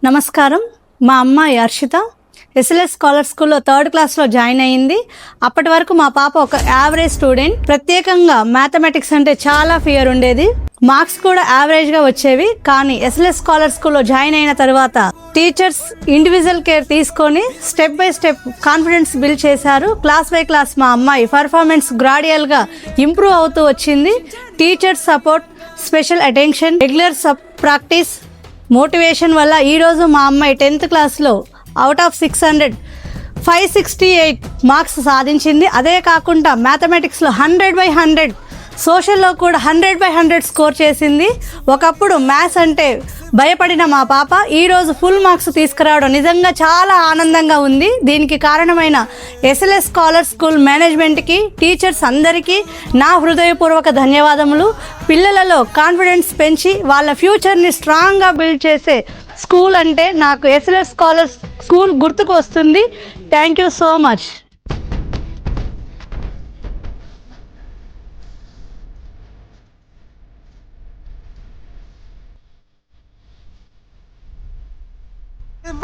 నమస్కారం. మా అమ్మాయి హర్షిత ఎస్ఎల్ఎస్ స్కాలర్ స్కూల్లో 3rd క్లాస్లో జాయిన్ అయ్యింది. అప్పటి వరకు మా పాప ఒక యావరేజ్ స్టూడెంట్. ప్రత్యేకంగా మ్యాథమెటిక్స్ అంటే చాలా ఫియర్ ఉండేది. మార్క్స్ కూడా యావరేజ్గా వచ్చేవి. కానీ ఎస్ఎల్ఎస్ స్కాలర్ స్కూల్లో జాయిన్ అయిన తర్వాత టీచర్స్ ఇండివిజువల్ కేర్ తీసుకొని step by step confidence build చేశారు. క్లాస్ బై క్లాస్ మా అమ్మాయి పర్ఫార్మెన్స్ గ్రాడ్యువల్గా ఇంప్రూవ్ అవుతూ వచ్చింది. Teachers support, special attention, regular practice, motivation వల్ల ఈరోజు మా అమ్మాయి 10th క్లాస్లో అవుట్ ఆఫ్ 600 568 మార్క్స్ సాధించింది. అదే కాకుండా మ్యాథమెటిక్స్లో 100/100, సోషల్లో కూడా 100/100 స్కోర్ చేసింది. ఒకప్పుడు మ్యాథ్స్ అంటే భయపడిన మా పాప ఈరోజు ఫుల్ మార్క్స్ తీసుకురావడం నిజంగా చాలా ఆనందంగా ఉంది. దీనికి కారణమైన ఎస్ఎల్ఎస్ స్కాలర్ స్కూల్ మేనేజ్మెంట్కి, టీచర్స్ అందరికీ నా హృదయపూర్వక ధన్యవాదములు. పిల్లలలో కాన్ఫిడెన్స్ పెంచి వాళ్ళ ఫ్యూచర్ని స్ట్రాంగ్గా బిల్డ్ చేసే స్కూల్ అంటే నాకు ఎస్ఎల్ఎస్ స్కాలర్ స్కూల్ గుర్తుకు వస్తుంది. Thank you so much.